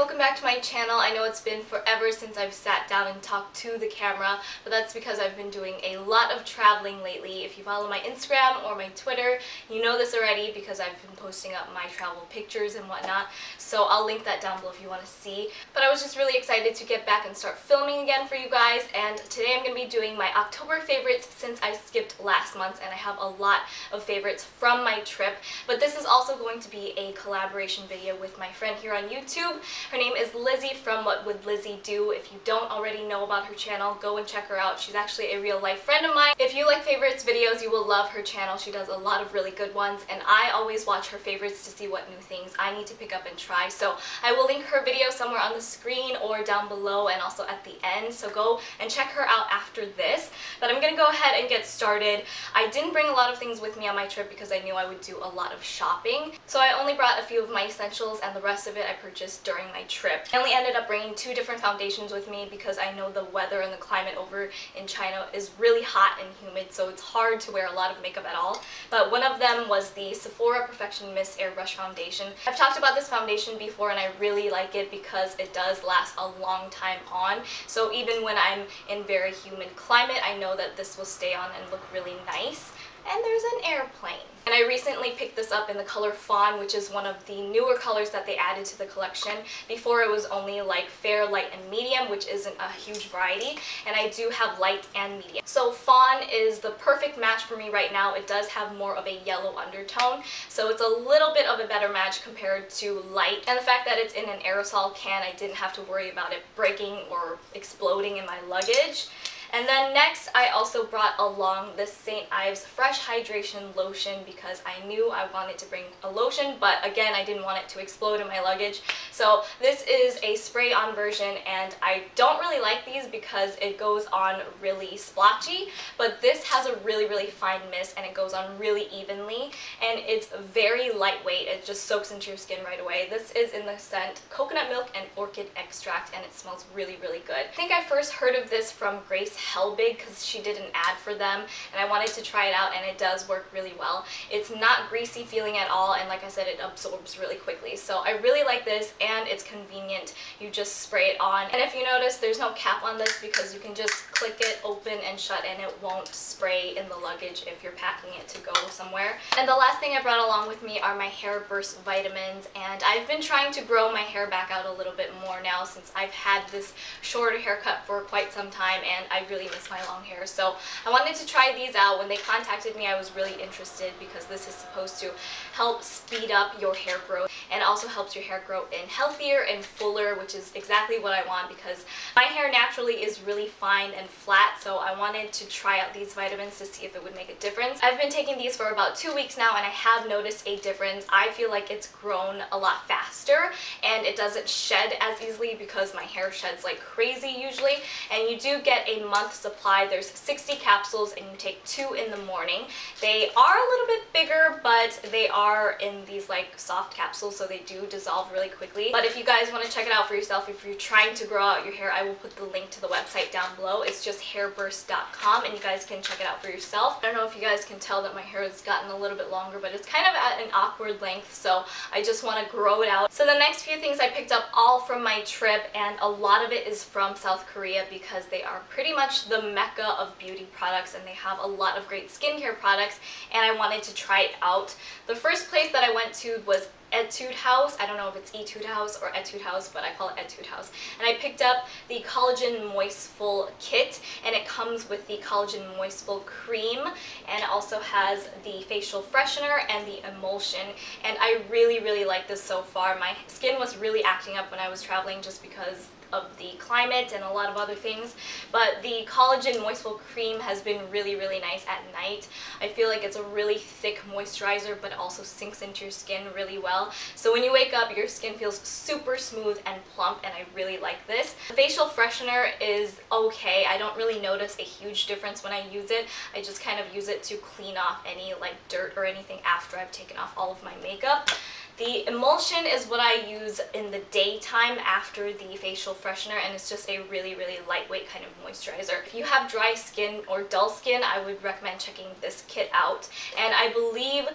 welcome back to my channel. I know it's been forever since I've sat down and talked to the camera, but that's because I've been doing a lot of traveling lately. If you follow my Instagram or my Twitter, you know this already because I've been posting up my travel pictures and whatnot, so I'll link that down below if you want to see. But I was just really excited to get back and start filming again for you guys, and today I'm going to be doing my October favorites since I skipped last month, and I have a lot of favorites from my trip. But this is also going to be a collaboration video with my friend here on YouTube. Her name is Lizzie from What Would Lizzie Do. If you don't already know about her channel, go and check her out. She's actually a real life friend of mine. If you like favorites videos, you will love her channel. She does a lot of really good ones, and I always watch her favorites to see what new things I need to pick up and try. So I will link her video somewhere on the screen or down below and also at the end. So go and check her out after this. But I'm gonna go ahead and get started. I didn't bring a lot of things with me on my trip because I knew I would do a lot of shopping. So I only brought a few of my essentials, and the rest of it I purchased during my trip. I only ended up bringing 2 different foundations with me because I know the weather and the climate over in China is really hot and humid, so it's hard to wear a lot of makeup at all. But one of them was the Sephora Perfection Mist Airbrush Foundation. I've talked about this foundation before, and I really like it because it does last a long time on. So even when I'm in very humid climate, I know that this will stay on and look really nice. And there's an airplane. And I recently picked this up in the color Fawn, which is one of the newer colors that they added to the collection. Before it was only like fair, light, and medium, which isn't a huge variety, and I do have light and medium. So Fawn is the perfect match for me right now. It does have more of a yellow undertone, so it's a little bit of a better match compared to light. And the fact that it's in an aerosol can, I didn't have to worry about it breaking or exploding in my luggage. And then next, I also brought along the St. Ives Fresh Hydration Lotion because I knew I wanted to bring a lotion, but again, I didn't want it to explode in my luggage. So this is a spray-on version, and I don't really like these because it goes on really splotchy, but this has a really, really fine mist, and it goes on really evenly, and it's very lightweight. It just soaks into your skin right away. This is in the scent Coconut Milk and Orchid Extract, and it smells really, really good. I think I first heard of this from Grace Helbig because she did an ad for them, and I wanted to try it out, and it does work really well. It's not greasy feeling at all, and like I said, it absorbs really quickly. So I really like this, and it's convenient. You just spray it on, and if you notice, there's no cap on this because you can just click it open and shut, and it won't spray in the luggage if you're packing it to go somewhere. And the last thing I brought along with me are my Hair Burst vitamins, and I've been trying to grow my hair back out a little bit more now since I've had this shorter haircut for quite some time, and I really miss my long hair. So I wanted to try these out. When they contacted me, I was really interested because this is supposed to help speed up your hair growth and also helps your hair grow in healthier and fuller, which is exactly what I want because my hair naturally is really fine and flat, so I wanted to try out these vitamins to see if it would make a difference. I've been taking these for about 2 weeks now, and I have noticed a difference. I feel like it's grown a lot faster, and it doesn't shed as easily because my hair sheds like crazy usually. And you do get a month supply. There's 60 capsules, and you take 2 in the morning. They are a little bit bigger, but they are in these like soft capsules, so they do dissolve really quickly. But if you guys want to check it out for yourself, if you're trying to grow out your hair, I will put the link to the website down below. It's just hairburst.com, and you guys can check it out for yourself. I don't know if you guys can tell that my hair has gotten a little bit longer, but it's kind of at an awkward length, so I just want to grow it out. So the next few things I picked up all from my trip, and a lot of it is from South Korea because they are pretty much the mecca of beauty products, and they have a lot of great skincare products, and I wanted to try it out. The first place that I went to was Etude House. I don't know if it's Etude House or Etude House, but I call it Etude House. And I picked up the Collagen Moistful Kit, and it comes with the Collagen Moistful Cream, and it also has the facial freshener and the emulsion. And I really, really like this so far. My skin was really acting up when I was traveling just because of the climate and a lot of other things, but the Collagen Moistful Cream has been really, really nice at night. I feel like it's a really thick moisturizer, but it also sinks into your skin really well. So when you wake up, your skin feels super smooth and plump, and I really like this. The facial freshener is okay. I don't really notice a huge difference when I use it. I just kind of use it to clean off any like dirt or anything after I've taken off all of my makeup. The emulsion is what I use in the daytime after the facial freshener, and it's just a really, really lightweight kind of moisturizer. If you have dry skin or dull skin, I would recommend checking this kit out. And I believe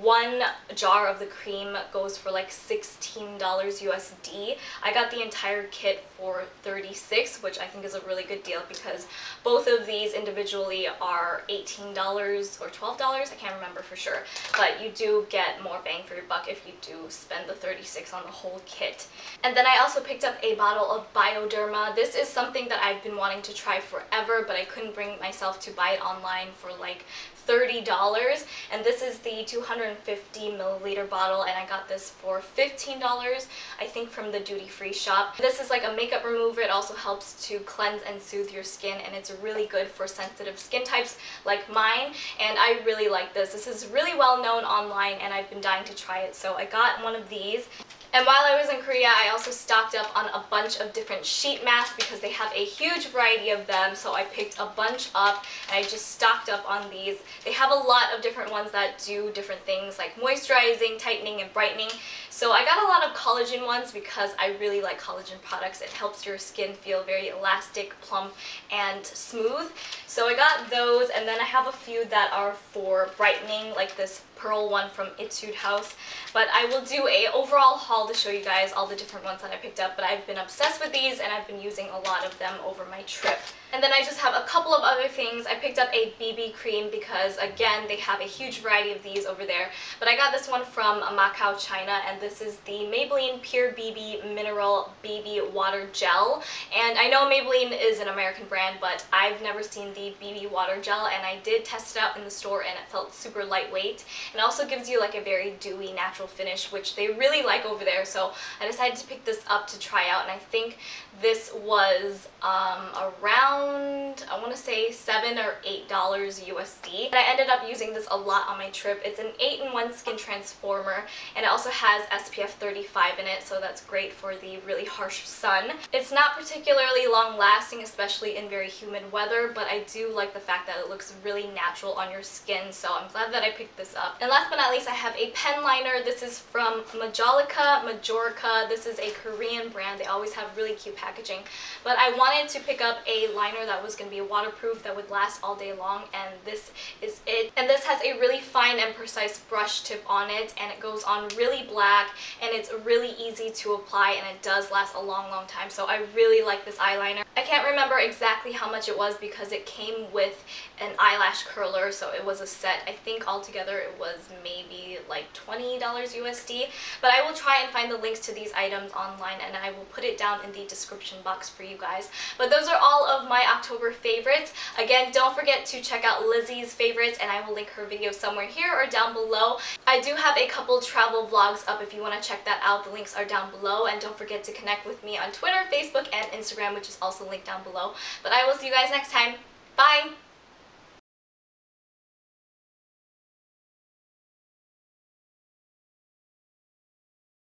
one jar of the cream goes for like $16 USD. I got the entire kit for $36, which I think is a really good deal because both of these individually are $18 or $12. I can't remember for sure, but you do get more bang for your buck if you do spend the $36 on the whole kit. And then I also picked up a bottle of Bioderma. This is something that I've been wanting to try forever, but I couldn't bring myself to buy it online for like $30, and this is the 250 milliliter bottle, and I got this for $15, I think, from the duty-free shop. This is like a makeup remover. It also helps to cleanse and soothe your skin, and it's really good for sensitive skin types like mine, and I really like this. This is really well known online, and I've been dying to try it, so I got one of these. And while I was in Korea, I also stocked up on a bunch of different sheet masks because they have a huge variety of them, so I picked a bunch up and I just stocked up on these. They have a lot of different ones that do different things like moisturizing, tightening, and brightening. So I got a lot of collagen ones because I really like collagen products. It helps your skin feel very elastic, plump, and smooth. So I got those, and then I have a few that are for brightening, like this pearl one from Etude House. But I will do a overall haul to show you guys all the different ones that I picked up, but I've been obsessed with these and I've been using a lot of them over my trip. And then I just have a couple of other things. I picked up a BB cream because, again, they have a huge variety of these over there. But I got this one from Macau, China, and this is the Maybelline Pure BB Mineral BB Water Gel. And I know Maybelline is an American brand, but I've never seen the BB Water Gel, and I did test it out in the store and it felt super lightweight. It also gives you like a very dewy, natural finish, which they really like over there, so I decided to pick this up to try out, and I think this was around, I want to say $7 or $8 USD. And I ended up using this a lot on my trip. It's an 8-in-1 skin transformer, and it also has SPF 35 in it, so that's great for the really harsh sun. It's not particularly long lasting, especially in very humid weather, but I do like the fact that it looks really natural on your skin, so I'm glad that I picked this up. And last but not least, I have a pen liner. This is from Majorica. This is a Korean brand. They always have really cute packaging. But I wanted to pick up a liner that was going to be waterproof, that would last all day long, and this is it. And this has a really fine and precise brush tip on it, and it goes on really black, and it's really easy to apply, and it does last a long, long time. So I really like this eyeliner. I can't remember exactly how much it was because it came with an eyelash curler, so it was a set. I think altogether it was maybe like $20 USD, but I will try and find the links to these items online, and I will put it down in the description box for you guys. But those are all of my October favorites. Again, don't forget to check out Lizzie's favorites, and I will link her video somewhere here or down below. I do have a couple travel vlogs up if you want to check that out. The links are down below, and don't forget to connect with me on Twitter, Facebook, and Instagram, which is also linked down below. But I will see you guys next time. Bye!